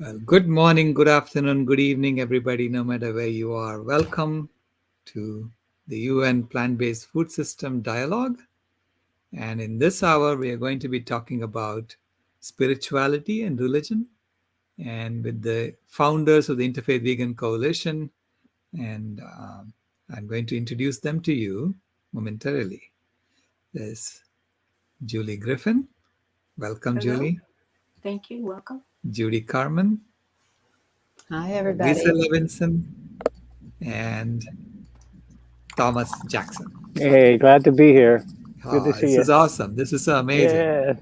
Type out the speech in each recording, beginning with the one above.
Well, good morning, good afternoon, good evening, everybody, no matter where you are. Welcome to the UN Plant Based Food System Dialogue. And in this hour, we are going to be talking about spirituality and religion, and with the founders of the Interfaith Vegan Coalition. And I'm going to introduce them to you momentarily. There's Julie Griffin. Welcome, Hello. Julie. Thank you. Welcome. Judy Carman, Hi, Lisa everybody. Levinson, and Thomas Jackson. Hey, glad to be here. Good to see This you. is awesome. This is so amazing. Yeah.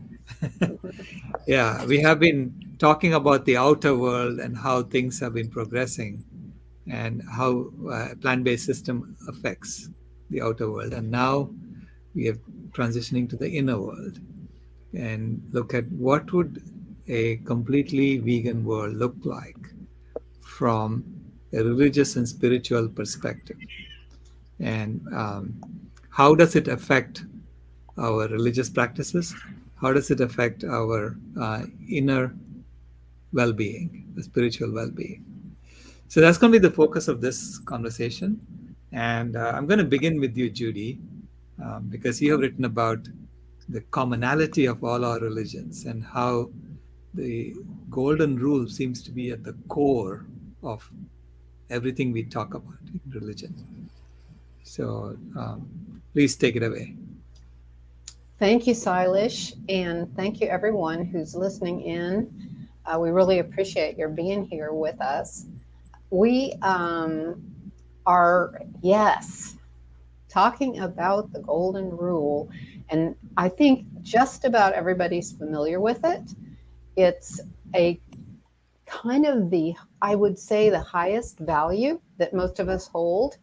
Yeah, we have been talking about the outer world and how things have been progressing and how plant-based system affects the outer world. And now we are transitioning to the inner world and look at what would a completely vegan world look like from a religious and spiritual perspective. And how does it affect our religious practices? How does it affect our inner well-being, the spiritual well-being? So that's going to be the focus of this conversation. And I'm going to begin with you, Judy, because you have written about the commonality of all our religions and how the golden rule seems to be at the core of everything we talk about in religion. So please take it away. Thank you, Silas, and thank you, everyone who's listening in. We really appreciate your being here with us. We are, yes, talking about the Golden Rule, and I think just about everybody's familiar with it. It's a kind of I would say, the highest value that most of us hold.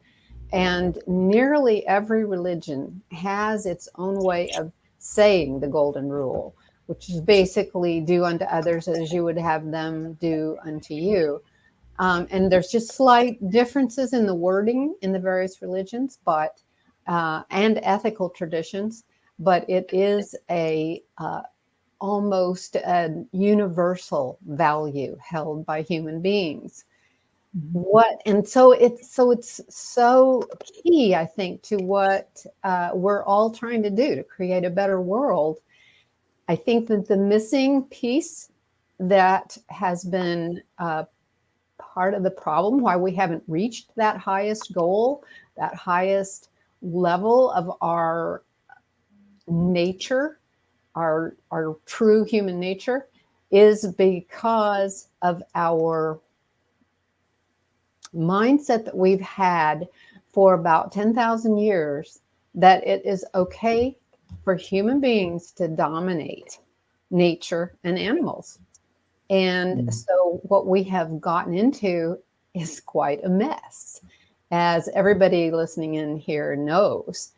And nearly every religion has its own way of saying the Golden Rule, which is basically do unto others as you would have them do unto you. And there's just slight differences in the wording in the various religions, but and ethical traditions, but it is a almost a universal value held by human beings. So it's so key, I think, to what we're all trying to do to create a better world. I think that the missing piece that has been part of the problem, why we haven't reached that highest goal, that highest level of our nature, our true human nature, is because of our mindset that we've had for about 10,000 years, that it is okay for human beings to dominate nature and animals. And so what we have gotten into is quite a mess, as everybody listening in here knows.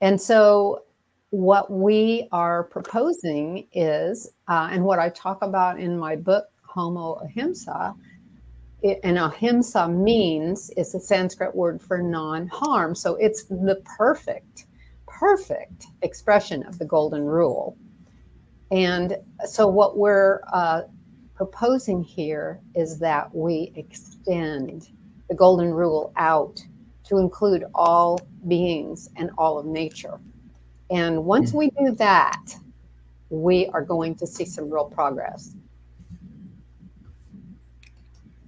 And so what we are proposing is, and what I talk about in my book, Homo Ahimsa, and ahimsa means, it's a Sanskrit word for non-harm. So it's the perfect expression of the Golden Rule. And so what we're proposing here is that we extend the Golden Rule out to include all beings and all of nature. And once we do that, we are going to see some real progress.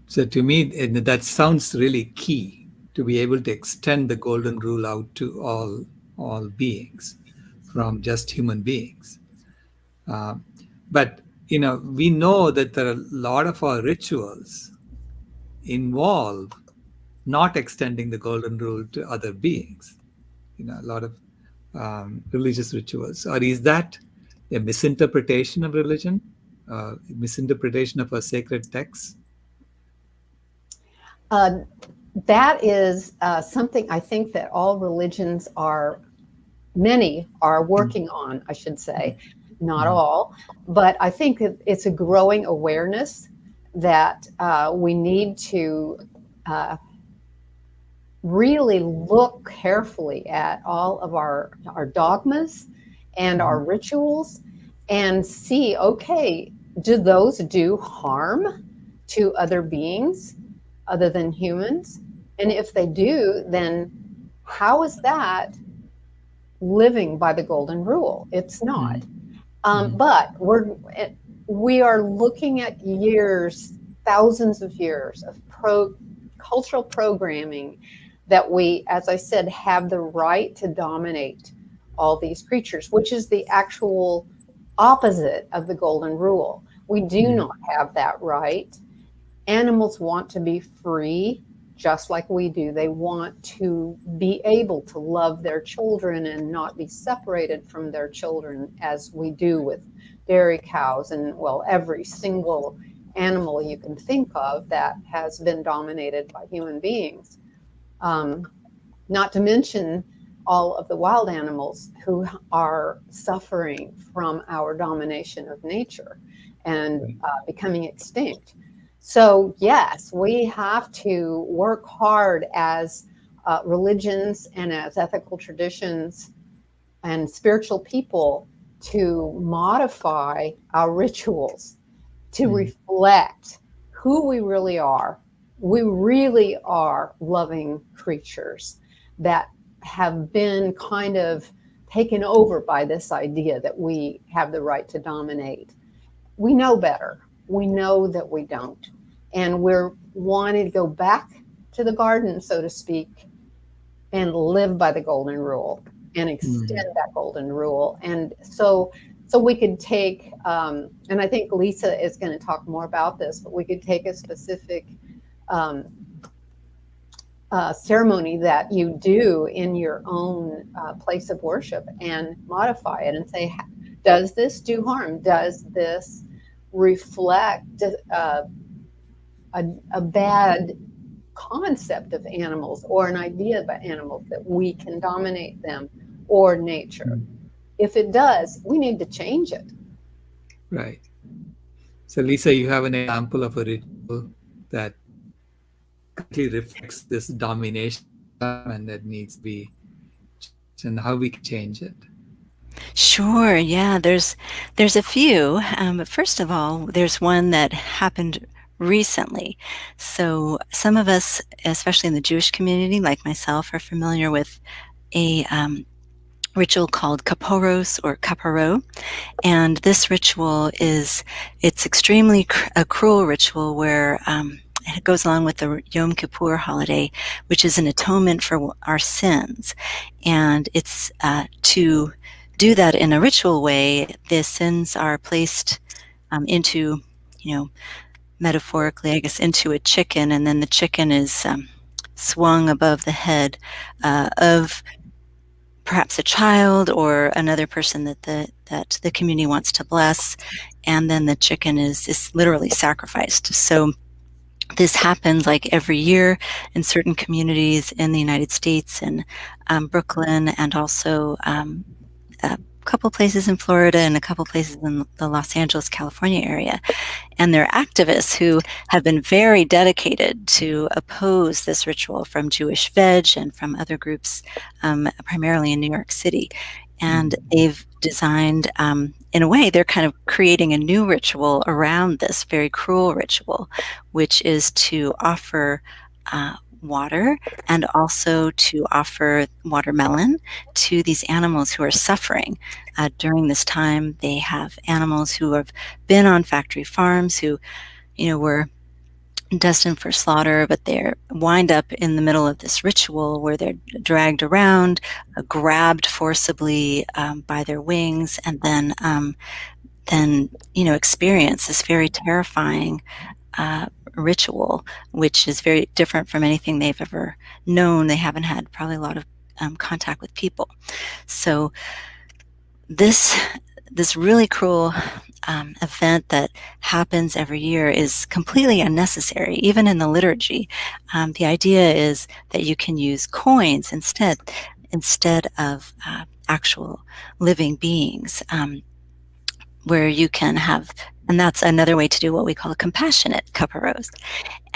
So to me, that sounds really key, to be able to extend the Golden Rule out to all beings, from just human beings. But we know that there are a lot of our rituals involve not extending the Golden Rule to other beings. A lot of religious rituals. Or is that a misinterpretation of religion, misinterpretation of a sacred text? That is something I think that all religions many are working on, I should say, not all, but I think it's a growing awareness that we need to really look carefully at all of our dogmas and our rituals and see, okay, do those do harm to other beings other than humans? And if they do, then how is that living by the golden rule? It's not. But we are looking at years, thousands of years of cultural programming that we, as I said, have the right to dominate all these creatures, which is the actual opposite of the golden rule. We do not have that right. Animals want to be free, just like we do. They want to be able to love their children and not be separated from their children, as we do with dairy cows and, well, every single animal you can think of that has been dominated by human beings. Not to mention all of the wild animals who are suffering from our domination of nature and becoming extinct. So yes, we have to work hard as religions and as ethical traditions and spiritual people to modify our rituals to reflect who we really are. We really are loving creatures that have been kind of taken over by this idea that we have the right to dominate. We know better. We know that we don't. And we're wanting to go back to the garden, so to speak, and live by the golden rule and extend that golden rule. And so we could take, and I think Lisa is going to talk more about this, but we could take a specific ceremony that you do in your own place of worship and modify it and say, does this do harm? Does this reflect a bad concept of animals or an idea about animals that we can dominate them or nature? If it does, we need to change it. Right. So, Lisa, you have an example of a ritual that completely reflects this domination and that needs to be changed, and how we can change it. Sure. Yeah, there's a few. But first of all, there's one that happened recently. So some of us, especially in the Jewish community, like myself, are familiar with a ritual called kaporos or kaparo. And this ritual it's extremely a cruel ritual where it goes along with the Yom Kippur holiday, which is an atonement for our sins. And it's to do that in a ritual way. The sins are placed into, metaphorically, I guess, into a chicken, and then the chicken is swung above the head of perhaps a child or another person that the community wants to bless, and then the chicken is literally sacrificed. So this happens like every year in certain communities in the United States, in Brooklyn, and also a couple places in Florida and a couple places in the Los Angeles, California area. And they're activists who have been very dedicated to oppose this ritual from Jewish Veg and from other groups, primarily in New York City. And they've designed, in a way, they're kind of creating a new ritual around this very cruel ritual, which is to offer water and also to offer watermelon to these animals who are suffering. During this time, they have animals who have been on factory farms who, were destined for slaughter, but they're wind up in the middle of this ritual where they're dragged around, grabbed forcibly by their wings, and then experience this very terrifying ritual, which is very different from anything they've ever known. They haven't had probably a lot of contact with people. So this really cruel event that happens every year is completely unnecessary, even in the liturgy. The idea is that you can use coins instead of actual living beings, where you can have, and that's another way to do what we call a compassionate kaparos.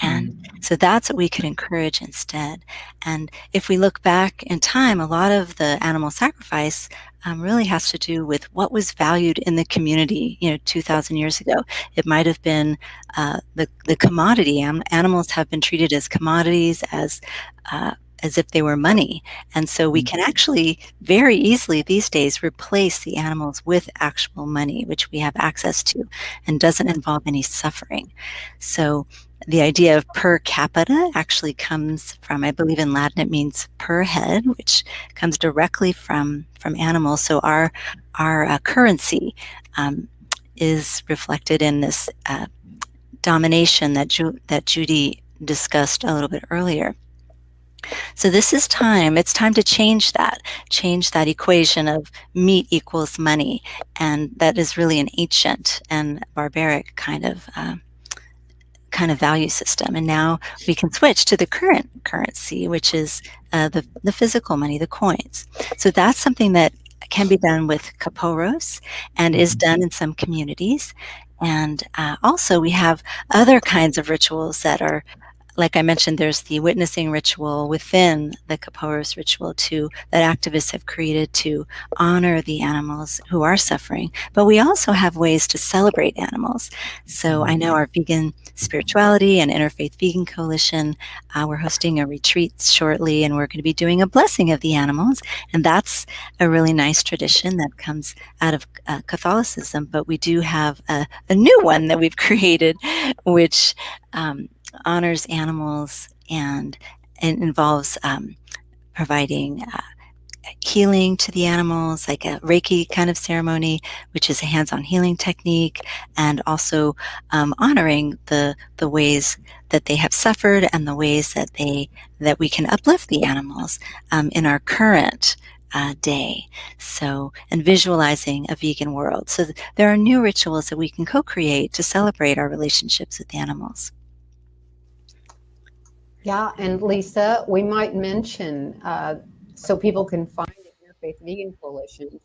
And so that's what we could encourage instead. And if we look back in time, a lot of the animal sacrifice really has to do with what was valued in the community, 2,000 years ago. It might have been the commodity. Animals have been treated as commodities, as if they were money. And so we can actually very easily these days replace the animals with actual money, which we have access to and doesn't involve any suffering. So the idea of per capita actually comes from, I believe in Latin, it means per head, which comes directly from animals. So our currency is reflected in this domination that Judy discussed a little bit earlier. So this is time. It's time to change that equation of meat equals money, and that is really an ancient and barbaric kind of value system. And now we can switch to the current currency, which is the physical money, the coins. So that's something that can be done with kaporos and is done in some communities. And also we have other kinds of rituals that are, like I mentioned, there's the witnessing ritual within the Kaporos ritual that activists have created to honor the animals who are suffering. But we also have ways to celebrate animals. So I know our Vegan Spirituality and Interfaith Vegan Coalition, we're hosting a retreat shortly, and we're going to be doing a blessing of the animals. And that's a really nice tradition that comes out of Catholicism. But we do have a new one that we've created, which honors animals and involves providing healing to the animals, like a Reiki kind of ceremony, which is a hands-on healing technique, and also honoring the ways that they have suffered and the ways that we can uplift the animals in our current day. So, and visualizing a vegan world. So there are new rituals that we can co-create to celebrate our relationships with animals. Yeah, and Lisa, we might mention so people can find the Interfaith Vegan Coalition,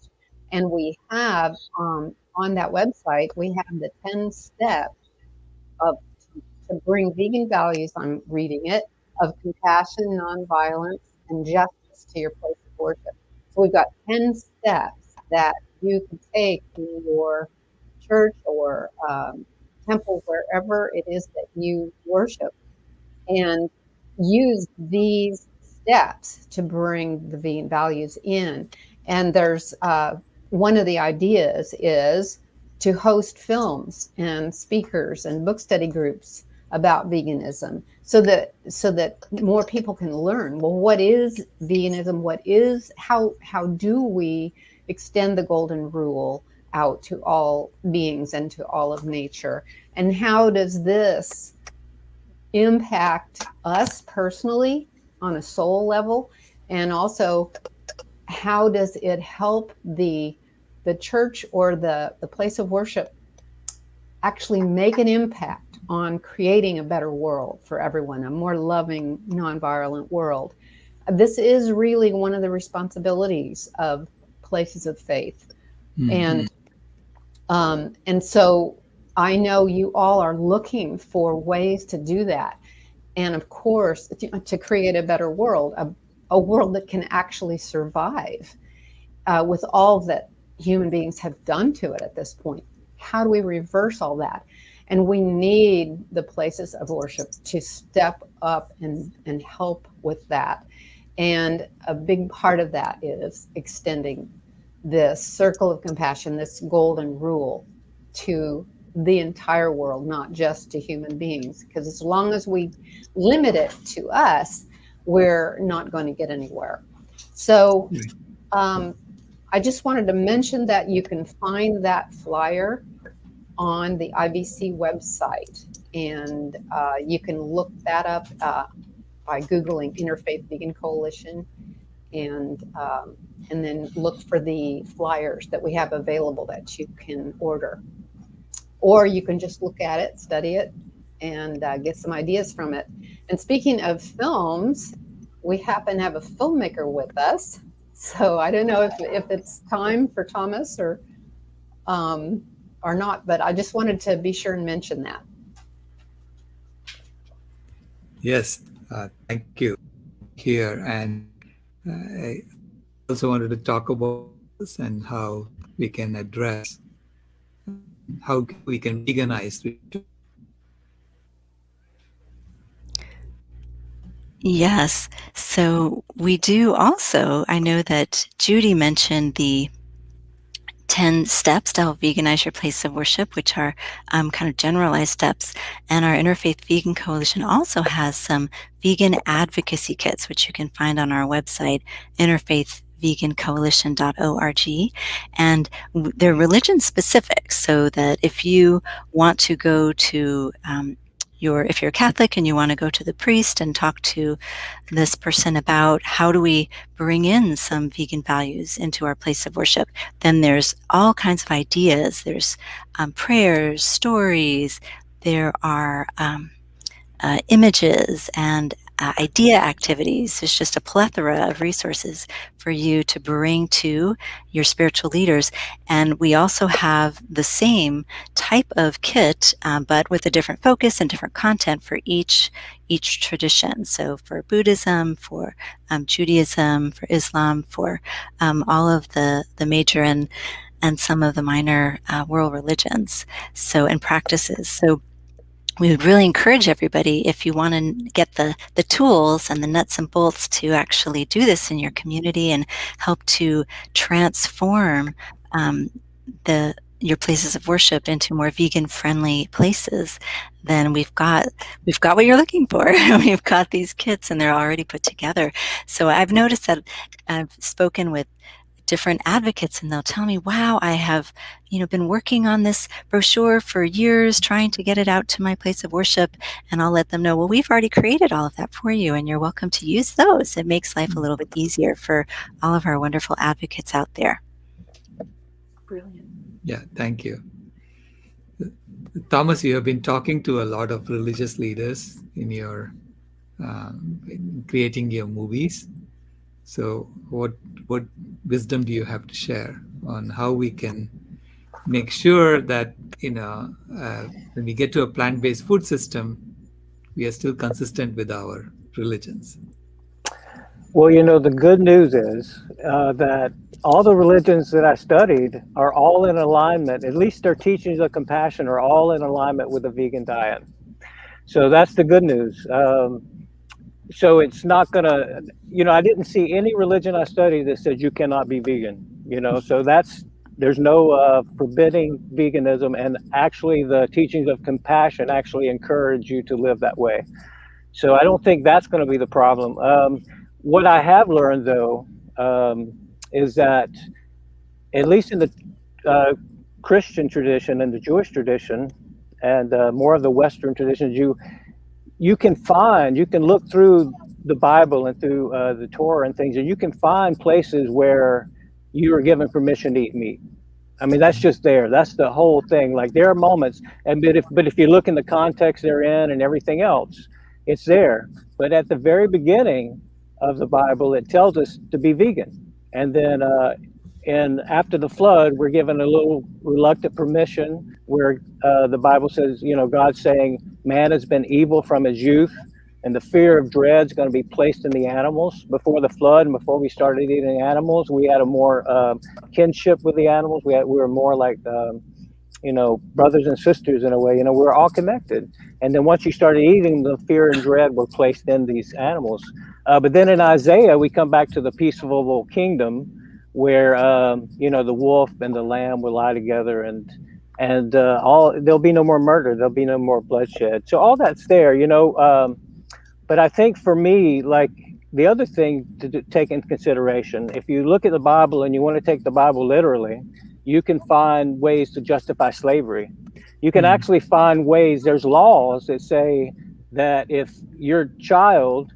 and we have on that website we have the 10 steps of to bring vegan values. I'm reading it of compassion, nonviolence, and justice to your place of worship. So we've got 10 steps that you can take in your church or temple, wherever it is that you worship, and use these steps to bring the vegan values in. And there's one of the ideas is to host films and speakers and book study groups about veganism, so that more people can learn, well, what is veganism, how do we extend the golden rule out to all beings and to all of nature, and how does this impact us personally on a soul level, and also how does it help the church or the place of worship actually make an impact on creating a better world for everyone, a more loving, nonviolent world. This is really one of the responsibilities of places of faith. And so I know you all are looking for ways to do that. And of course, to create a better world, a world that can actually survive with all that human beings have done to it at this point. How do we reverse all that? And we need the places of worship to step up and help with that. And a big part of that is extending this circle of compassion, this golden rule, to the entire world, not just to human beings. Because as long as we limit it to us, we're not going to get anywhere. So I just wanted to mention that you can find that flyer on the IVC website, and you can look that up by Googling Interfaith Vegan Coalition, and then look for the flyers that we have available that you can order. Or you can just look at it, study it, and get some ideas from it. And speaking of films, we happen to have a filmmaker with us. So I don't know if it's time for Thomas or not, but I just wanted to be sure and mention that. Yes, thank you. Here, and I also wanted to talk about and how we can address how we can veganize. Yes. So we do also, I know that Judy mentioned the 10 steps to help veganize your place of worship, which are kind of generalized steps. And our Interfaith Vegan Coalition also has some vegan advocacy kits, which you can find on our website, interfaithvegancoalition.org. And they're religion specific, so that if you want to go to if you're Catholic and you want to go to the priest and talk to this person about how do we bring in some vegan values into our place of worship, then there's all kinds of ideas. There's prayers, stories, there are images and idea activities. There's just a plethora of resources for you to bring to your spiritual leaders. And we also have the same type of kit, but with a different focus and different content for each tradition. So for Buddhism, for Judaism, for Islam, for all of the major and some of the minor world religions, and practices. So we would really encourage everybody, if you want to get the tools and the nuts and bolts to actually do this in your community and help to transform your places of worship into more vegan friendly places, then we've got what you're looking for. We've got these kits and they're already put together. So I've noticed that I've spoken with different advocates and they'll tell me, wow, I have been working on this brochure for years, trying to get it out to my place of worship. And I'll let them know, well, we've already created all of that for you and you're welcome to use those. It makes life a little bit easier for all of our wonderful advocates out there. Brilliant. Yeah, thank you. Thomas, you have been talking to a lot of religious leaders in your in creating your movies. So what wisdom do you have to share on how we can make sure that when we get to a plant-based food system, we are still consistent with our religions? Well, the good news is that all the religions that I studied are all in alignment, at least their teachings of compassion are all in alignment with a vegan diet. So that's the good news. So it's not gonna, I didn't see any religion I studied that said you cannot be vegan, so there's no forbidding veganism, and actually the teachings of compassion actually encourage you to live that way. So I don't think that's going to be the problem. What I have learned though, is that at least in the Christian tradition and the Jewish tradition and more of the Western traditions, you can look through the Bible and through the Torah and things, and you can find places where you are given permission to eat meat. I mean, that's just there. That's the whole thing. Like, there are moments, but if you look in the context they're in and everything else, it's there. But at the very beginning of the Bible, it tells us to be vegan. And then and after the flood, we're given a little reluctant permission where the Bible says, God's saying man has been evil from his youth, and the fear of dread is going to be placed in the animals. Before the flood and before we started eating animals, we had a more kinship with the animals. We were more like, brothers and sisters in a way. We were all connected. And then once you started eating, the fear and dread were placed in these animals. But then in Isaiah, we come back to the peaceful kingdom, where the wolf and the lamb will lie together, and there'll be no more murder, there'll be no more bloodshed. So all that's there, but I think for me, like, the other thing to take into consideration, if you look at the Bible and you want to take the Bible literally, you can find ways to justify slavery. You can actually find ways, there's laws that say that if your child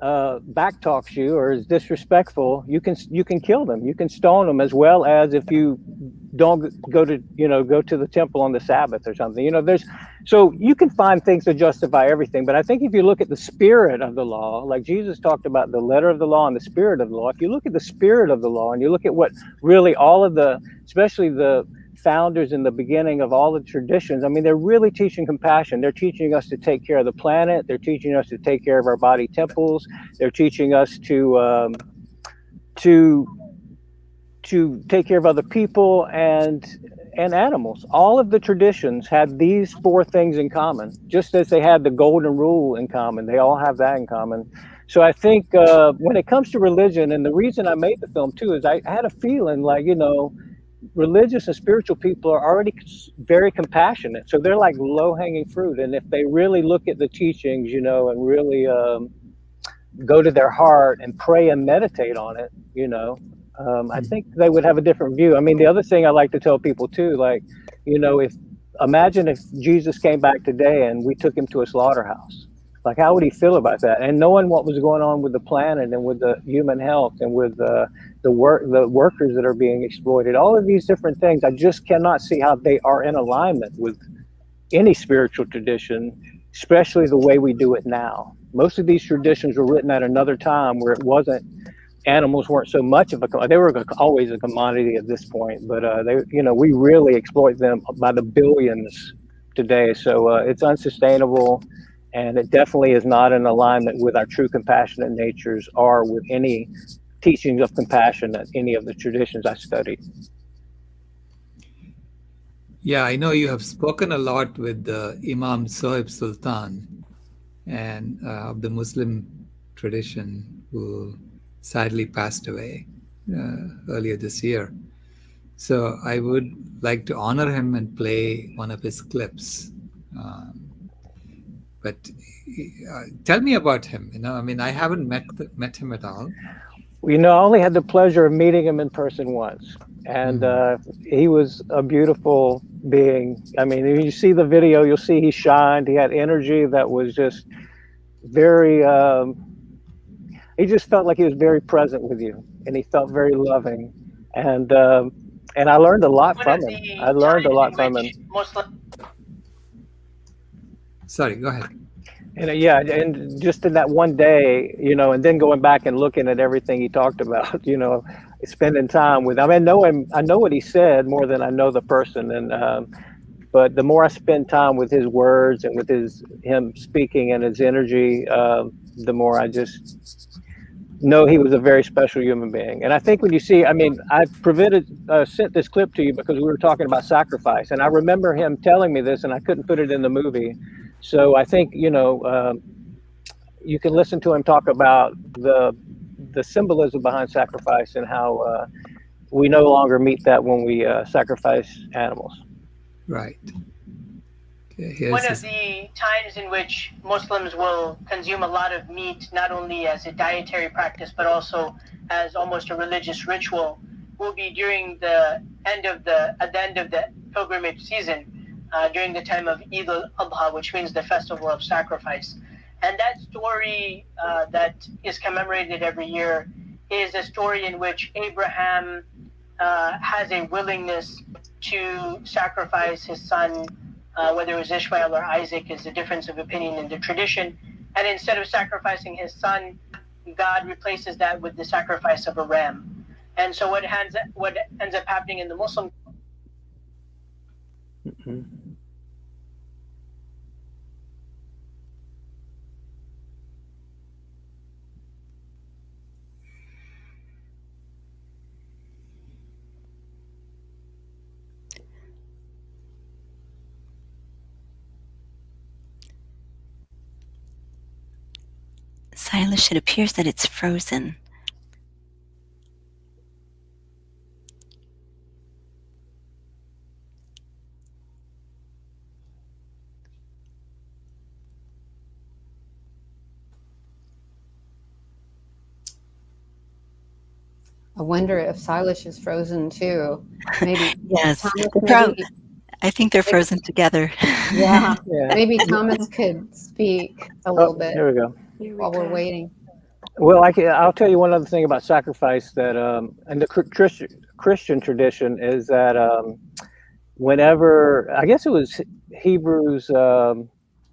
backtalks you or is disrespectful, you can kill them, you can stone them, as well as if you don't go to the temple on the Sabbath or something. So you can find things to justify everything. But I think if you look at the spirit of the law, like Jesus talked about the letter of the law and the spirit of the law, if you look at the spirit of the law and you look at what really all of the, especially the founders in the beginning of all the traditions, I mean, they're really teaching compassion. They're teaching us to take care of the planet. They're teaching us to take care of our body temples. They're teaching us to you take care of other people and animals. All of the traditions had these four things in common, just as they had the golden rule in common. They all have that in common. So I think when it comes to religion, and the reason I made the film too, is I had a feeling like, religious and spiritual people are already very compassionate. So they're like low-hanging fruit. And if they really look at the teachings, and really go to their heart and pray and meditate on it, I think they would have a different view. I mean, the other thing I like to tell people too, like, imagine if Jesus came back today and we took him to a slaughterhouse. Like, how would he feel about that? And knowing what was going on with the planet and with the human health and with the workers that are being exploited, all of these different things, I just cannot see how they are in alignment with any spiritual tradition, especially the way we do it now. Most of these traditions were written at another time where animals weren't so much of they were always a commodity at this point, but we really exploit them by the billions today. So it's unsustainable, and it definitely is not in alignment with our true compassionate natures or with any teachings of compassion at any of the traditions I studied. Yeah, I know you have spoken a lot with Imam Sohaib Sultan and of the Muslim tradition, who sadly passed away earlier this year. So I would like to honor him and play one of his clips. But tell me about him. I haven't met him at all. I only had the pleasure of meeting him in person once, and he was a beautiful being. I mean, if you see the video, you'll see he shined. He had energy that was just very. He just felt like he was very present with you, and he felt very loving, and I learned a lot from him. Sorry, go ahead. And and just in that one day, and then going back and looking at everything he talked about, spending time with him. I know him. I know what he said more than I know the person, and but the more I spend time with his words and with him speaking and his energy, the more I just know he was a very special human being. And I think when you see, I sent this clip to you because we were talking about sacrifice, and I remember him telling me this, and I couldn't put it in the movie. So I think, you can listen to him talk about the symbolism behind sacrifice and how we no longer meet that when we sacrifice animals. Right. One of the times in which Muslims will consume a lot of meat, not only as a dietary practice, but also as almost a religious ritual, will be during at the end of the pilgrimage season, during the time of Eid al-Adha, which means the festival of sacrifice. And that story that is commemorated every year is a story in which Abraham has a willingness to sacrifice his son, whether it was Ishmael or Isaac is a difference of opinion in the tradition. And instead of sacrificing his son, God replaces that with the sacrifice of a ram. And so what ends up happening in the Muslim Silas, it appears that it's frozen. I wonder if Silas is frozen too. Maybe. Yes. Thomas, I think they're frozen together. Yeah. Maybe Thomas could speak a little bit. There we go. While we're waiting. Well, I'll tell you one other thing about sacrifice that, and the Christian tradition is that whenever, I guess it was Hebrews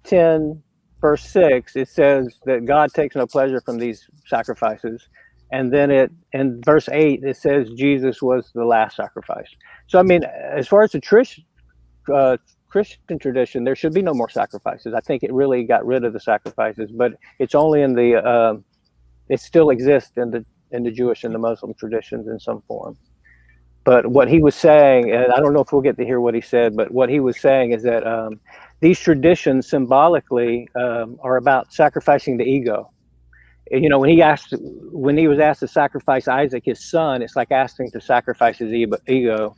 10, verse 6, it says that God takes no pleasure from these sacrifices. And then in verse 8, it says Jesus was the last sacrifice. So, I mean, as far as the Christian tradition, there should be no more sacrifices. I think it really got rid of the sacrifices, but it's only in the it still exists in the Jewish and the Muslim traditions in some form. But what he was saying, and I don't know if we'll get to hear what he said, but what he was saying is that these traditions symbolically are about sacrificing the ego. You know, when he was asked to sacrifice Isaac, his son, it's like asking to sacrifice his ego.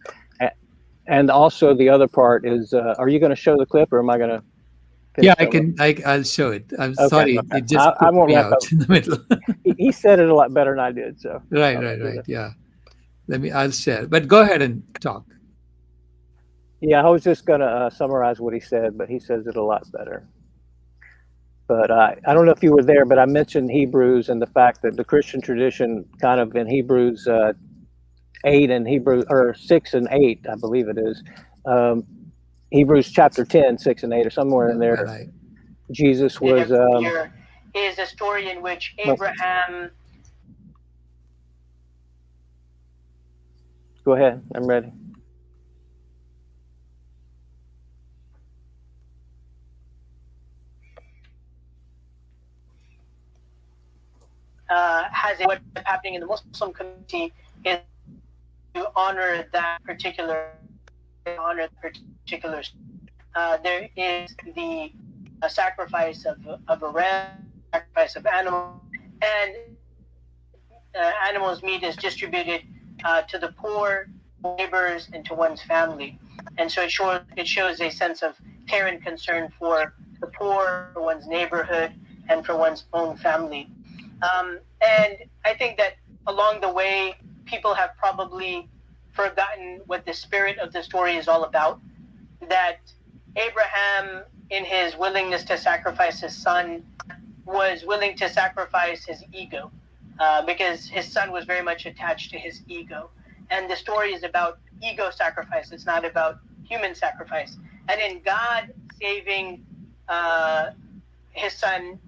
And also the other part is, are you going to show the clip, or am I going to? Yeah, I'll show it. I'm sorry, okay. it just I put won't me wrap out up. in the middle. He said it a lot better than I did. So Right. Yeah, I'll share. But go ahead and talk. Yeah, I was just going to summarize what he said, but he says it a lot better. But I don't know if you were there, but I mentioned Hebrews and the fact that the Christian tradition, kind of in Hebrews 8 and Hebrews, or 6 and 8, I believe it is. Hebrews chapter 10, 6 and 8, or somewhere in there. Right. Jesus was. Here is a story in which Abraham. Go ahead, I'm ready. What's happening in the Muslim community is to honor that particular. There is the sacrifice of a ram, sacrifice of animal, and animals' meat is distributed to the poor, neighbors, and to one's family. And so it shows a sense of care and concern for the poor, for one's neighborhood, and for one's own family. And I think that along the way, people have probably forgotten what the spirit of the story is all about. That Abraham, in his willingness to sacrifice his son, was willing to sacrifice his ego, because his son was very much attached to his ego. And the story is about ego sacrifice. It's not about human sacrifice. And in God saving his son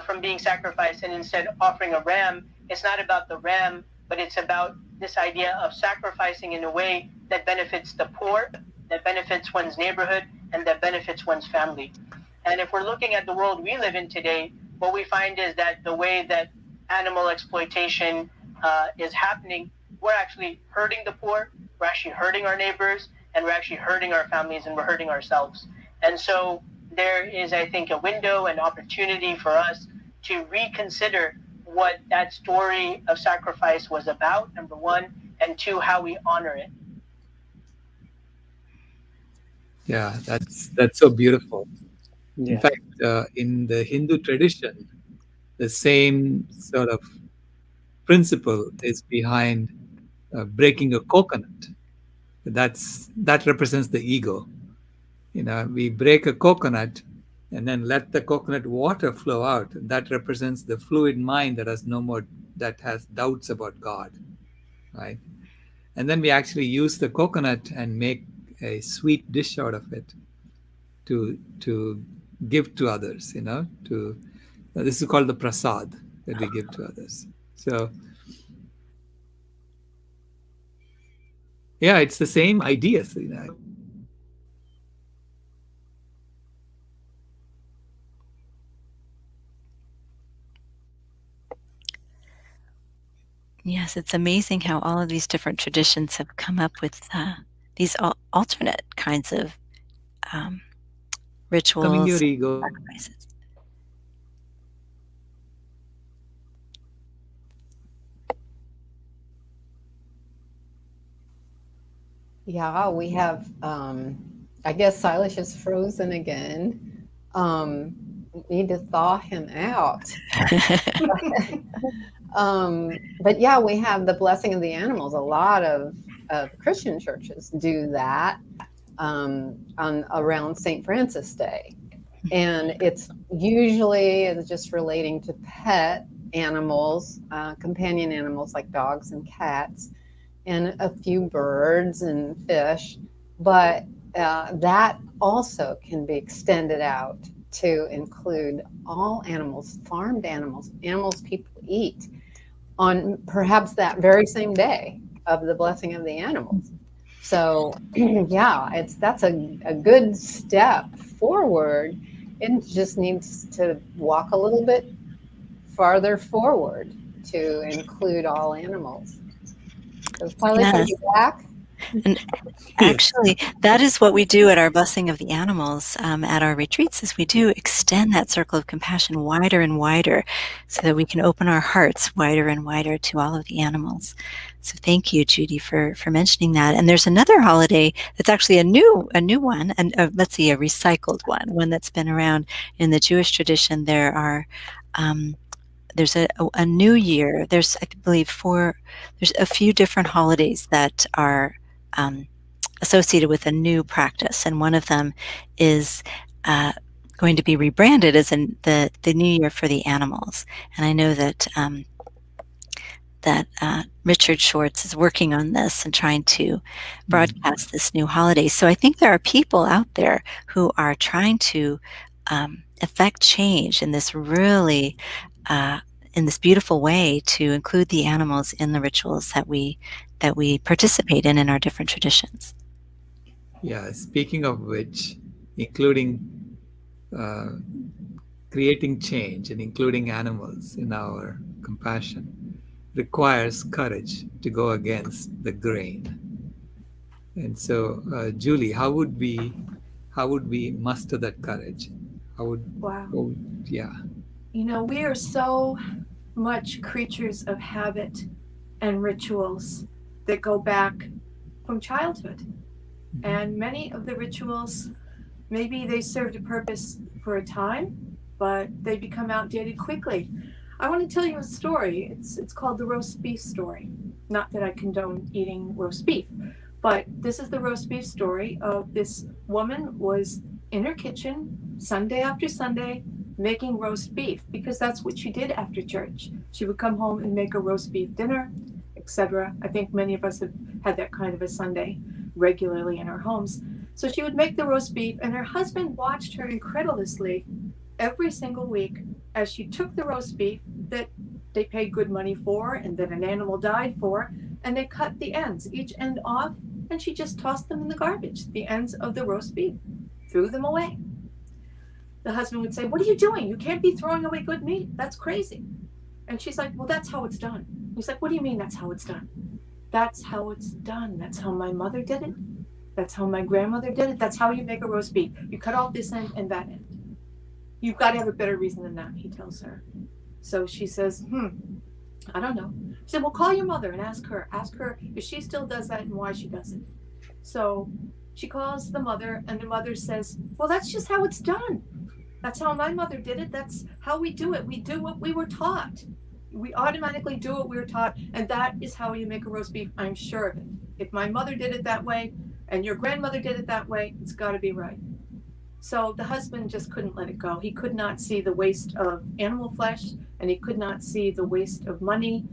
from being sacrificed and instead offering a ram, it's not about the ram, but it's about this idea of sacrificing in a way that benefits the poor, that benefits one's neighborhood, and that benefits one's family. And if we're looking at the world we live in today, what we find is that the way that animal exploitation is happening, we're actually hurting the poor, we're actually hurting our neighbors, and we're actually hurting our families, and we're hurting ourselves. And so there is, I think, a window and opportunity for us to reconsider what that story of sacrifice was about, number one, and two, how we honor it. Yeah, that's so beautiful. Yeah. In fact, in the Hindu tradition, the same sort of principle is behind breaking a coconut. That represents the ego. We break a coconut and then let the coconut water flow out. That represents the fluid mind that has doubts about God, right? And then we actually use the coconut and make a sweet dish out of it to give to others. This is called the prasad that we give to others. So yeah, it's the same ideas. Yes, it's amazing how all of these different traditions have come up with these alternate kinds of rituals, Coming your ego. sacrifices. Yeah, we have, I guess Silas is frozen again. Need to thaw him out. But yeah, we have the blessing of the animals. A lot of Christian churches do that around St. Francis Day. And it's usually just relating to pet animals, companion animals like dogs and cats, and a few birds and fish. But that also can be extended out to include all animals, farmed animals, animals people eat, on perhaps that very same day of the blessing of the animals. So yeah, that's a good step forward. It just needs to walk a little bit farther forward to include all animals. So Silas, are you back? And actually, that is what we do at our blessing of the animals at our retreats, is we do extend that circle of compassion wider and wider so that we can open our hearts wider and wider to all of the animals. So thank you, Judy, for mentioning that. And there's another holiday that's actually a new one, and let's see, a recycled one that's been around in the Jewish tradition. There's a new year. There's, I believe, there's a few different holidays that are associated with a new practice, and one of them is going to be rebranded as the New Year for the animals. And I know that Richard Schwartz is working on this and trying to broadcast this new holiday. So I think there are people out there who are trying to affect change in this really in this beautiful way, to include the animals in the rituals that we participate in our different traditions. Yeah, speaking of which, including creating change and including animals in our compassion requires courage to go against the grain. And so, Julie, how would we muster that courage? Wow. Yeah. You know, we are so much creatures of habit and rituals that go back from childhood. And many of the rituals, maybe they served a purpose for a time, but they become outdated quickly. I want to tell you a story. It's called the roast beef story. Not that I condone eating roast beef, but this is the roast beef story of this woman was in her kitchen Sunday after Sunday making roast beef, because that's what she did after church. She would come home and make a roast beef dinner, etc. I think many of us have had that kind of a Sunday regularly in our homes. So she would make the roast beef, and her husband watched her incredulously every single week as she took the roast beef that they paid good money for and that an animal died for, and they cut the ends, each end off, and she just tossed them in the garbage, the ends of the roast beef, threw them away. The husband would say, "What are you doing? You can't be throwing away good meat. That's crazy." And she's like, "Well, that's how it's done." He's like, "What do you mean that's how it's done?" "That's how it's done. That's how my mother did it. That's how my grandmother did it. That's how you make a roast beef. You cut off this end and that end. You've got to have a better reason than that," he tells her. So she says, "I don't know." He said, "Well, call your mother and ask her. Ask her if she still does that and why she does it." So she calls the mother, and the mother says, "Well, that's just how it's done. That's how my mother did it. That's how we do it. We do what we were taught. We automatically do what we were taught, and that is how you make a roast beef. I'm sure of it. If my mother did it that way, and your grandmother did it that way, it's got to be right." So the husband just couldn't let it go. He could not see the waste of animal flesh, and he could not see the waste of money.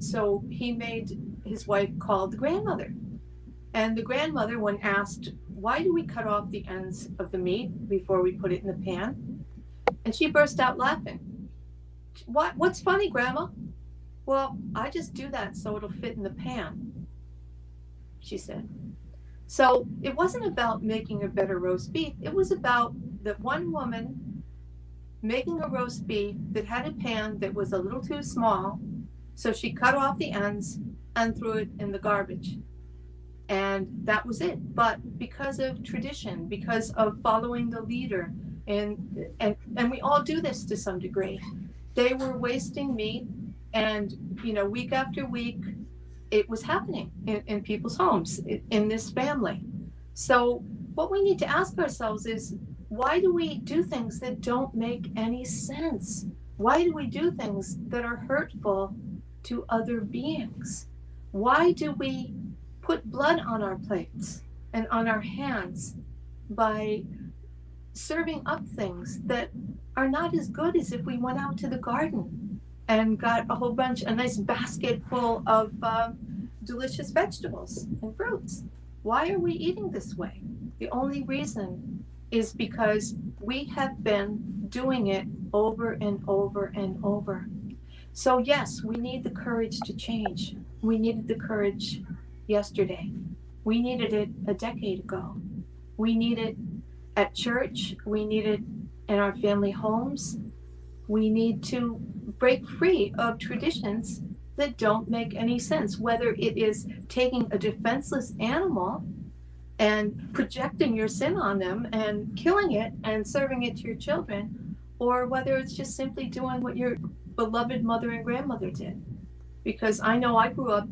So he made his wife call the grandmother. And the grandmother, when asked, "Why do we cut off the ends of the meat before we put it in the pan?" And she burst out laughing. What's funny, Grandma?" "Well, I just do that so it'll fit in the pan," she said. So it wasn't about making a better roast beef. It was about that one woman making a roast beef that had a pan that was a little too small. So she cut off the ends and threw it in the garbage. And that was it. But because of tradition, because of following the leader, and we all do this to some degree, they were wasting meat, and week after week it was happening in people's homes, in this family. So what we need to ask ourselves is, why do we do things that don't make any sense? Why do we do things that are hurtful to other beings? Why do we put blood on our plates and on our hands by serving up things that are not as good as if we went out to the garden and got a nice basket full of delicious vegetables and fruits? Why are we eating this way? The only reason is because we have been doing it over and over and over. So yes, we need the courage to change. We needed the courage yesterday. We needed it a decade ago. We need it at church. We need it in our family homes. We need to break free of traditions that don't make any sense, whether it is taking a defenseless animal and projecting your sin on them and killing it and serving it to your children, or whether it's just simply doing what your beloved mother and grandmother did. Because I know I grew up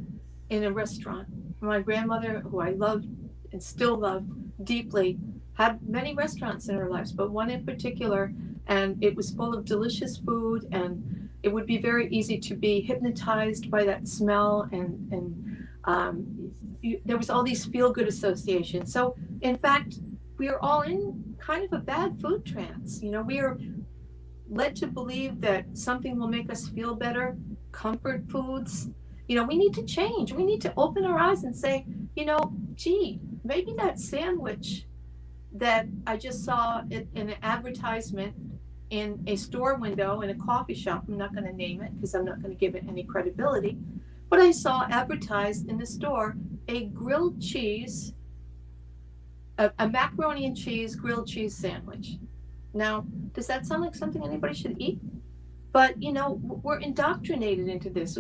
in a restaurant. My grandmother, who I loved and still love deeply, had many restaurants in her lives, but one in particular, and it was full of delicious food, and it would be very easy to be hypnotized by that smell, and there was all these feel-good associations. So in fact, we are all in kind of a bad food trance. You know, we are led to believe that something will make us feel better, comfort foods. You know, we need to change. We need to open our eyes and say, you know, gee, maybe that sandwich that I just saw in an advertisement in a store window in a coffee shop, I'm not going to name it because I'm not going to give it any credibility, but I saw advertised in the store a grilled cheese, a macaroni and cheese grilled cheese sandwich. Now, does that sound like something anybody should eat? But, you know, we're indoctrinated into this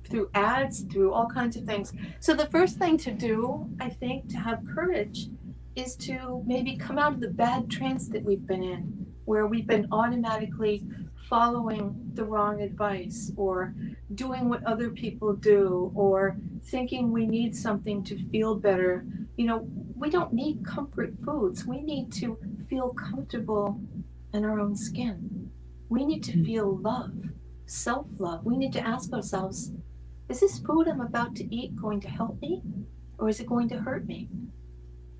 through ads, through all kinds of things. So the first thing to do, I think, to have courage is to maybe come out of the bad trance that we've been in, where we've been automatically following the wrong advice or doing what other people do or thinking we need something to feel better. You know, we don't need comfort foods. We need to feel comfortable in our own skin. We need to feel love, self-love. We need to ask ourselves, is this food I'm about to eat going to help me, or is it going to hurt me?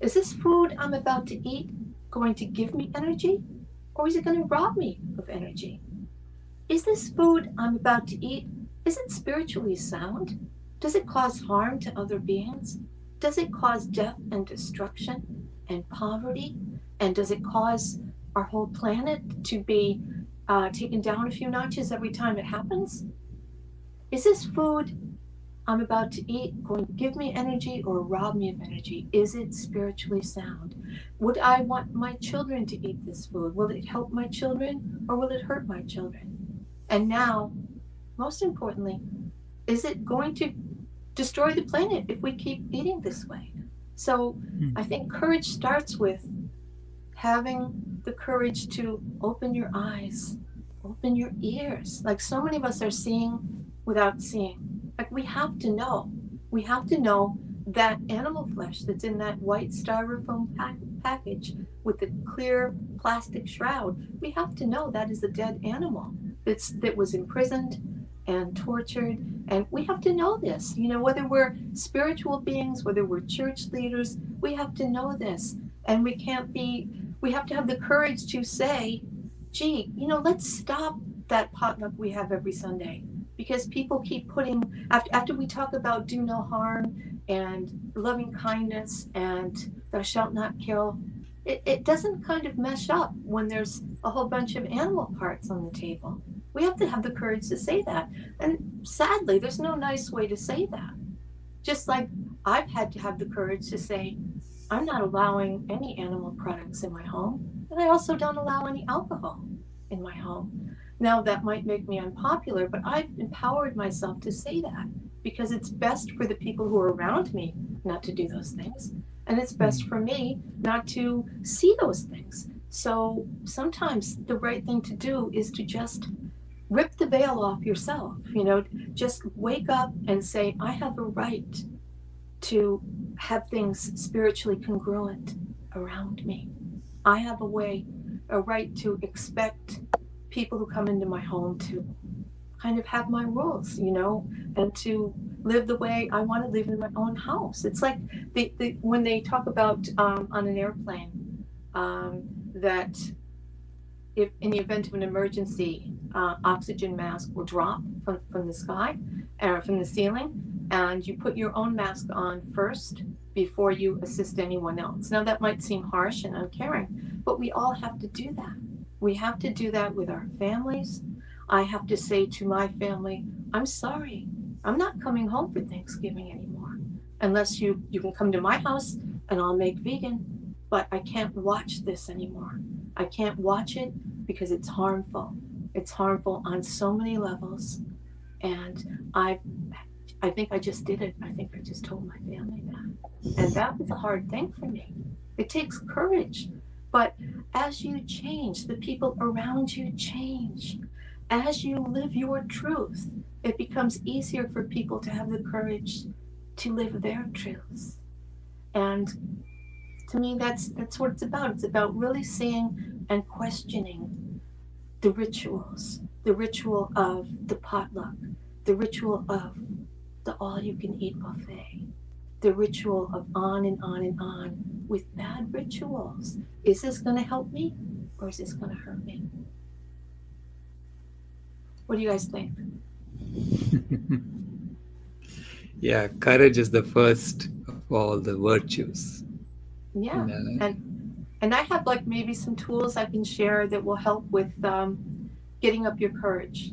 Is this food I'm about to eat going to give me energy, or is it going to rob me of energy? Is this food I'm about to eat, is it spiritually sound? Does it cause harm to other beings? Does it cause death and destruction and poverty? And does it cause our whole planet to be taken down a few notches every time it happens? Is this food I'm about to eat going to give me energy or rob me of energy? Is it spiritually sound? Would I want my children to eat this food? Will it help my children or will it hurt my children? And now, most importantly, is it going to destroy the planet if we keep eating this way? So I think courage starts with having the courage to open your eyes, open your ears. Like so many of us are seeing without seeing. Like we have to know that animal flesh that's in that white styrofoam package with the clear plastic shroud, we have to know that is a dead animal that was imprisoned and tortured. And we have to know this, you know, whether we're spiritual beings, whether we're church leaders, we have to know this. And we have to have the courage to say, gee, you know, let's stop that potluck we have every Sunday. Because people keep putting, after we talk about do no harm and loving kindness and thou shalt not kill, it doesn't kind of mesh up when there's a whole bunch of animal parts on the table. We have to have the courage to say that. And sadly, there's no nice way to say that. Just like I've had to have the courage to say, I'm not allowing any animal products in my home, and I also don't allow any alcohol in my home. Now that might make me unpopular, but I've empowered myself to say that because it's best for the people who are around me not to do those things. And it's best for me not to see those things. So sometimes the right thing to do is to just rip the veil off yourself, you know, just wake up and say, I have a right to have things spiritually congruent around me. I have a right to expect people who come into my home to kind of have my rules, you know, and to live the way I want to live in my own house. It's like when they talk about on an airplane that if in the event of an emergency, oxygen mask will drop from the sky or from the ceiling, and you put your own mask on first before you assist anyone else. Now that might seem harsh and uncaring, but we all have to do that. We have to do that with our families. I have to say to my family, I'm sorry, I'm not coming home for Thanksgiving anymore. Unless you can come to my house and I'll make vegan, but I can't watch this anymore. I can't watch it because it's harmful. It's harmful on so many levels. And I've I think I just did it. I think I just told my family that. And that was a hard thing for me. It takes courage. But as you change, the people around you change. As you live your truth, it becomes easier for people to have the courage to live their truths. And to me, that's what it's about. It's about really seeing and questioning the rituals, the ritual of the potluck, the ritual of the all-you-can-eat buffet, the ritual of on and on and on with bad rituals. Is this going to help me or is this going to hurt me? What do you guys think? Yeah, courage is the first of all the virtues. Yeah, and I have like maybe some tools I can share that will help with getting up your courage.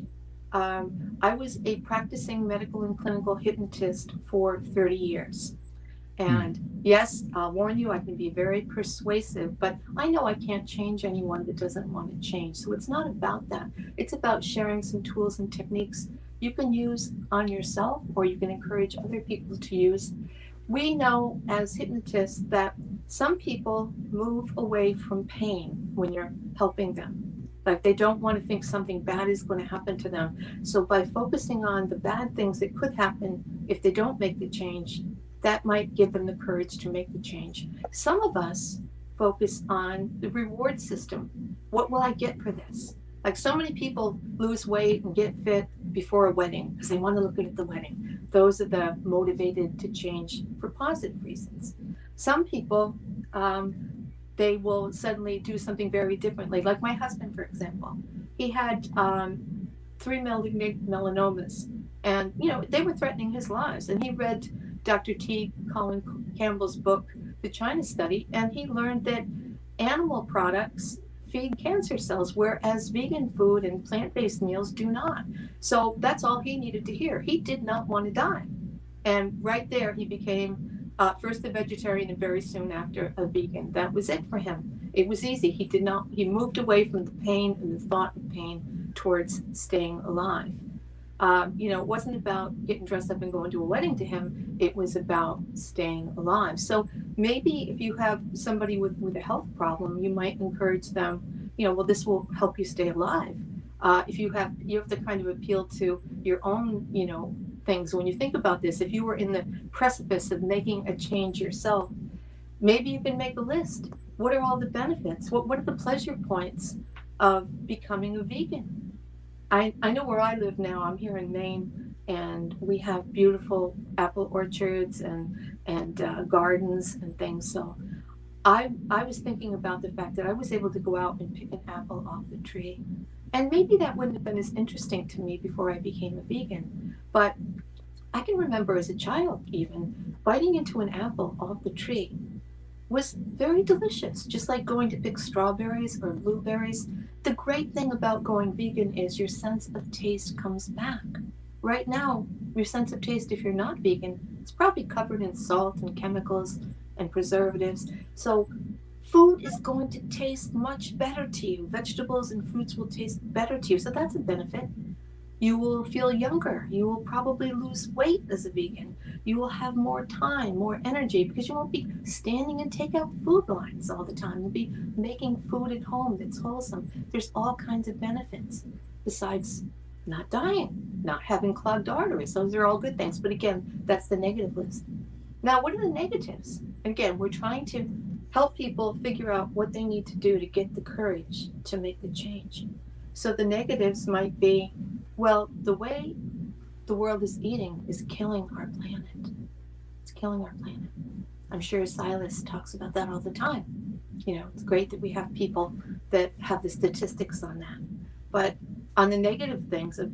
I was a practicing medical and clinical hypnotist for 30 years. And yes, I'll warn you, I can be very persuasive, but I know I can't change anyone that doesn't want to change. So it's not about that. It's about sharing some tools and techniques you can use on yourself or you can encourage other people to use. We know as hypnotists that some people move away from pain when you're helping them. Like they don't want to think something bad is going to happen to them. So by focusing on the bad things that could happen if they don't make the change, that might give them the courage to make the change. Some of us focus on the reward system. What will I get for this? Like so many people lose weight and get fit before a wedding because they want to look good at the wedding. Those are the motivated to change for positive reasons. Some people, they will suddenly do something very differently. Like my husband, for example, he had 3 malignant melanomas, and they were threatening his lives. And he read Dr. T. Colin Campbell's book, The China Study, and he learned that animal products feed cancer cells, whereas vegan food and plant-based meals do not. So that's all he needed to hear. He did not want to die. And right there, he became first a vegetarian and very soon after a vegan. That was it for him. It was easy. He moved away from the pain and the thought of pain towards staying alive. It wasn't about getting dressed up and going to a wedding to him. It was about staying alive. So maybe if you have somebody with a health problem, you might encourage them, well, this will help you stay alive. If you have to kind of appeal to your own, things. When you think about this, if you were in the precipice of making a change yourself, maybe you can make a list. What are all the benefits? What are the pleasure points of becoming a vegan? I know where I live now. I'm here in Maine, and we have beautiful apple orchards and gardens and things. So I was thinking about the fact that I was able to go out and pick an apple off the tree. And maybe that wouldn't have been as interesting to me before I became a vegan. But I can remember as a child even biting into an apple off the tree was very delicious, just like going to pick strawberries or blueberries. The great thing about going vegan is your sense of taste comes back. Right now, your sense of taste, if you're not vegan, it's probably covered in salt and chemicals and preservatives. So food is going to taste much better to you. Vegetables and fruits will taste better to you. So that's a benefit. You will feel younger. You will probably lose weight as a vegan. You will have more time, more energy, because you won't be standing in takeout food lines all the time. You'll be making food at home that's wholesome. There's all kinds of benefits besides not dying, not having clogged arteries. Those are all good things. But again, that's the negative list. Now, what are the negatives? Again, we're trying to help people figure out what they need to do to get the courage to make the change. So the negatives might be, well, the way the world is eating is killing our planet. It's killing our planet. I'm sure Silas talks about that all the time. It's great that we have people that have the statistics on that. But on the negative things of,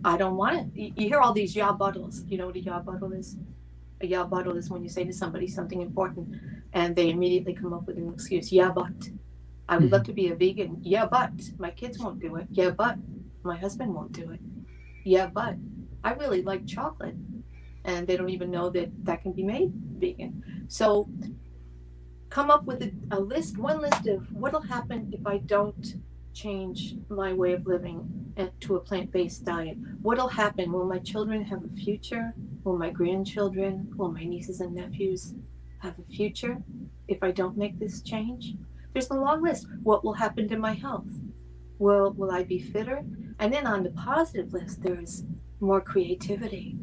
I don't want it. You hear all these yabuttles. You know what a yabuttal is? A yabuttal is when you say to somebody something important and they immediately come up with an excuse. Yeah, but I would love to be a vegan. Yeah, but my kids won't do it. Yeah, but my husband won't do it. Yeah, but I really like chocolate. And they don't even know that can be made vegan. So come up with a list, one list of what'll happen if I don't change my way of living to a plant-based diet, what'll happen? Will my children have a future? Will my grandchildren, will my nieces and nephews have a future if I don't make this change? There's a long list. What will happen to my health? Will I be fitter? And then on the positive list, there's more creativity.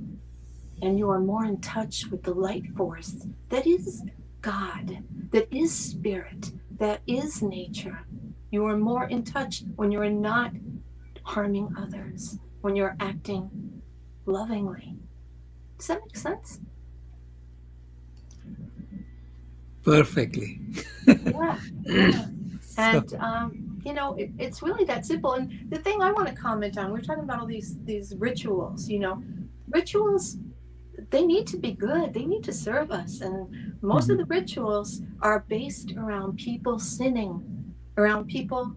And you are more in touch with the light force that is God, that is spirit, that is nature. You are more in touch when you're not harming others, when you're acting lovingly. Does that make sense? Perfectly. Yeah. And it's really that simple. And the thing I want to comment on, we're talking about all these rituals. Rituals, they need to be good. They need to serve us. And most of the rituals are based around people sinning, around people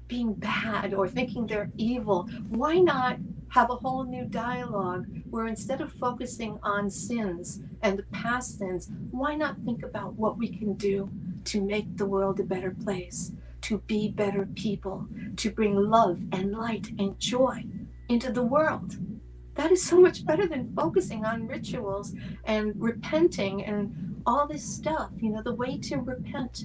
being bad or thinking they're evil. Why not have a whole new dialogue where instead of focusing on sins and the past sins, why not think about what we can do to make the world a better place, to be better people, to bring love and light and joy into the world? That is so much better than focusing on rituals and repenting and all this stuff. The way to repent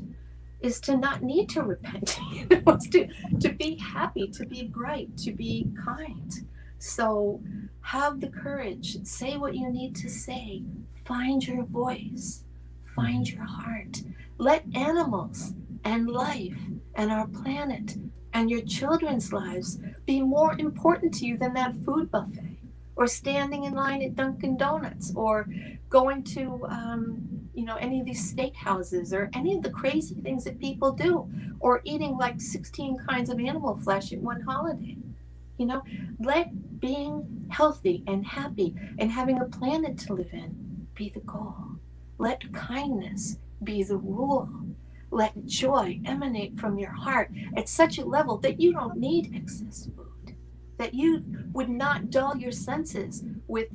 is to not need to repent. It's to be happy, to be bright, to be kind. So have the courage, say what you need to say, find your voice, find your heart. Let animals and life and our planet and your children's lives be more important to you than that food buffet, or standing in line at Dunkin' Donuts, or going to any of these steakhouses, or any of the crazy things that people do, or eating like 16 kinds of animal flesh at one holiday. Let being healthy and happy and having a planet to live in be the goal. Let kindness be the rule. Let joy emanate from your heart at such a level that you don't need excess food, that you would not dull your senses with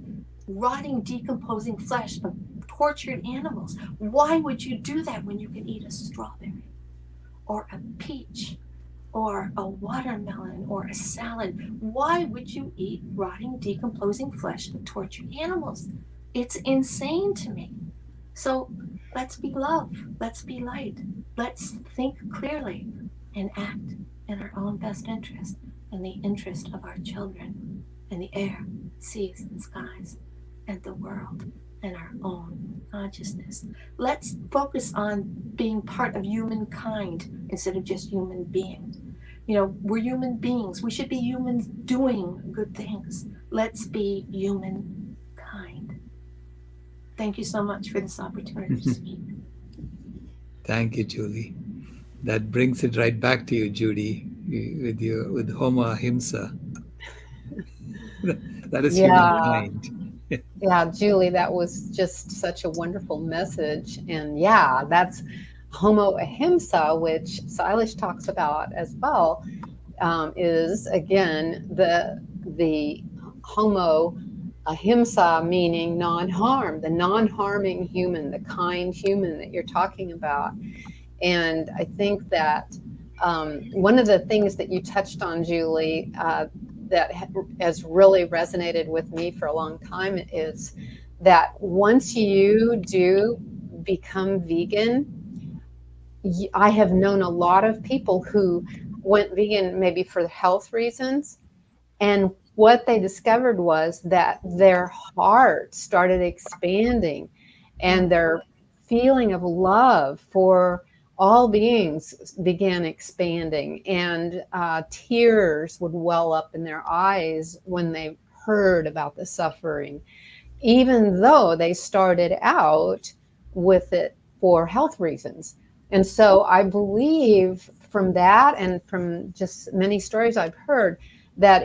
rotting, decomposing flesh of tortured animals. Why would you do that when you can eat a strawberry or a peach or a watermelon or a salad? Why would you eat rotting, decomposing flesh of tortured animals? It's insane to me. So let's be love, let's be light, let's think clearly and act in our own best interest and the interest of our children and the air, seas, and skies, and the world and our own consciousness. Let's focus on being part of humankind instead of just human beings. We're human beings. We should be humans doing good things. Let's be humankind. Thank you so much for this opportunity to speak. Thank you, Julie. That brings it right back to you, Judy, with Homo Ahimsa. That is humankind. Yeah, Julie, that was just such a wonderful message. And yeah, that's Homo Ahimsa, which Silas talks about as well, is again the Homo Ahimsa, meaning non-harm, the non-harming human, the kind human that you're talking about. And I think that one of the things that you touched on, Julie, that has really resonated with me for a long time is that once you do become vegan, I have known a lot of people who went vegan maybe for health reasons, and what they discovered was that their heart started expanding and their feeling of love for all beings began expanding, and tears would well up in their eyes when they heard about the suffering, even though they started out with it for health reasons. And so I believe from that and from just many stories I've heard that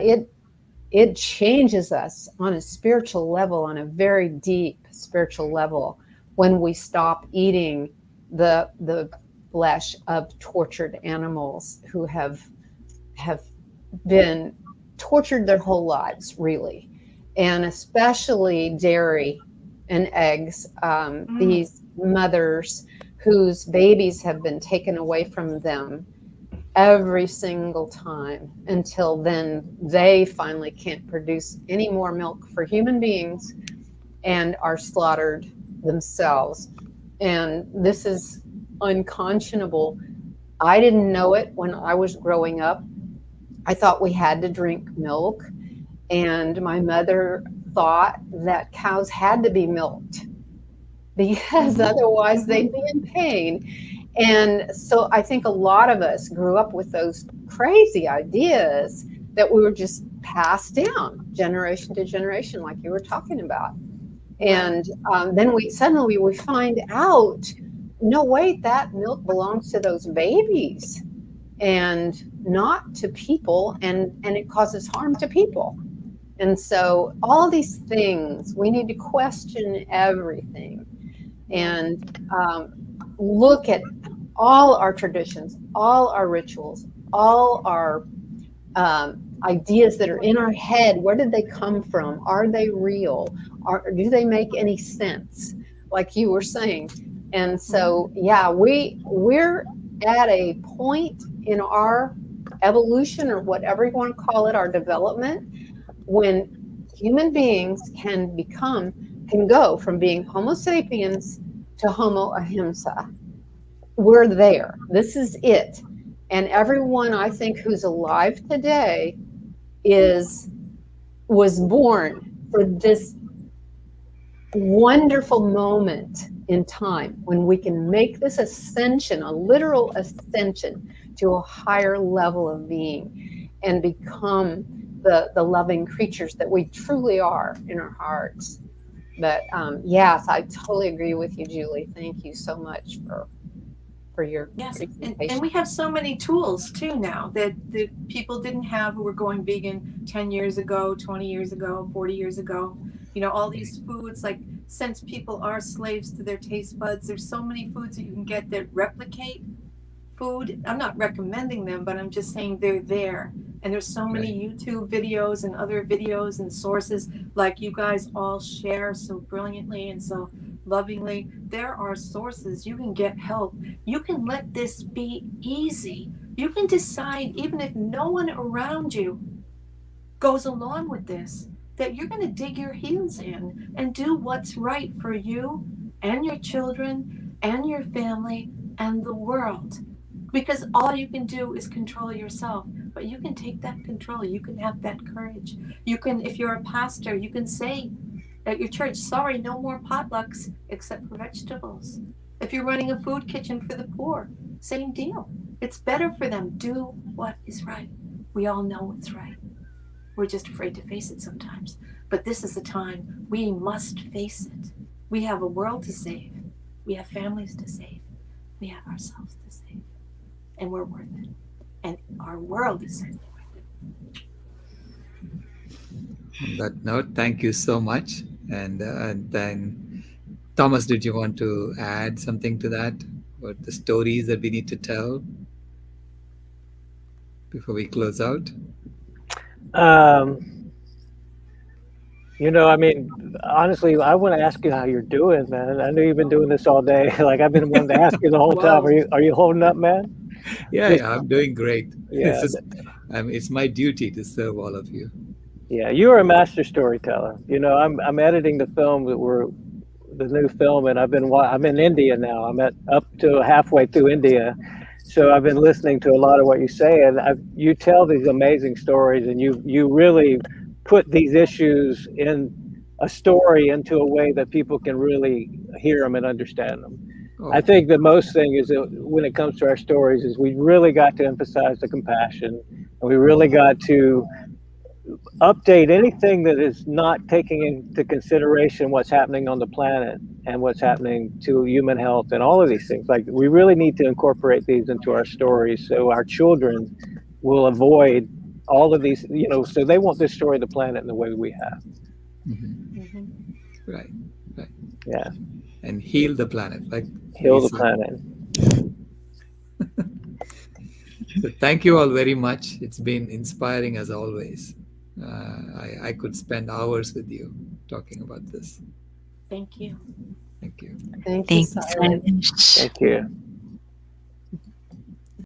it changes us on a spiritual level, on a very deep spiritual level, when we stop eating the flesh of tortured animals who have been tortured their whole lives, really, and especially dairy and eggs. These mothers whose babies have been taken away from them every single time until then they finally can't produce any more milk for human beings and are slaughtered themselves. And this is unconscionable. I didn't know it when I was growing up. I thought we had to drink milk, and my mother thought that cows had to be milked because otherwise they'd be in pain. And so I think a lot of us grew up with those crazy ideas that we were just passed down generation to generation, like you were talking about. And then we suddenly we find out, no, wait, that milk belongs to those babies and not to people, and it causes harm to people. And so all these things, we need to question everything and look at all our traditions, all our rituals, all our ideas that are in our head. Where did they come from? Are they real? Do they make any sense? Like you were saying. And so, yeah, we're at a point in our evolution, or whatever you want to call it, our development, when human beings can go from being Homo sapiens to Homo Ahimsa. We're there. This is it. And everyone, I think, who's alive today was born for this wonderful moment in time when we can make this ascension, a literal ascension to a higher level of being and become the loving creatures that we truly are in our hearts. But yes, I totally agree with you, Julie. Thank you so much for your presentation. And we have so many tools too now that people didn't have who were going vegan 10 years ago, 20 years ago, 40 years ago. You know, all these foods, like, since people are slaves to their taste buds, there's so many foods that you can get that replicate food. I'm not recommending them, but I'm just saying they're there. And there's so many YouTube videos and other videos and sources, like you guys all share so brilliantly and so lovingly. There are sources. You can get help. You can let this be easy. You can decide, even if no one around you goes along with this, that you're going to dig your heels in and do what's right for you and your children and your family and the world. Because all you can do is control yourself, but you can take that control. You can have that courage. You can, if you're a pastor, you can say at your church, sorry, no more potlucks except for vegetables. If you're running a food kitchen for the poor, same deal. It's better for them. Do what is right. We all know what's right. We're just afraid to face it sometimes. But this is the time we must face it. We have a world to save. We have families to save. We have ourselves to save. And we're worth it. And our world is worth it. On that note, thank you so much. And then, Thomas, did you want to add something to that? What the stories that we need to tell before we close out? You know, I mean, honestly, I want to ask you how you're doing, man. I know you've been doing this all day. Like, I've been wanting to ask you the whole time. Are you holding up, man? Yeah, I'm doing great. Yeah. It's my duty to serve all of you. Yeah, you are a master storyteller. You know, I'm editing the film the new film, and I'm in India now. I'm up to halfway through India, so I've been listening to a lot of what you say, and you tell these amazing stories, and you really put these issues in a story into a way that people can really hear them and understand them. Oh. I think the most thing is that when it comes to our stories is we really got to emphasize the compassion, and we really got to update anything that is not taking into consideration what's happening on the planet and what's happening to human health and all of these things. Like, we really need to incorporate these into our stories so our children will avoid all of these, you know, so they won't destroy the planet in the way we have. Mm-hmm. Mm-hmm. Right. Yeah. And heal the planet. Like heal Lisa. the planet. So thank you all very much. It's been inspiring as always. I could spend hours with you talking about this. Thank you. Thank you. Thank you, Thanks, Silas. Silas. Thank you.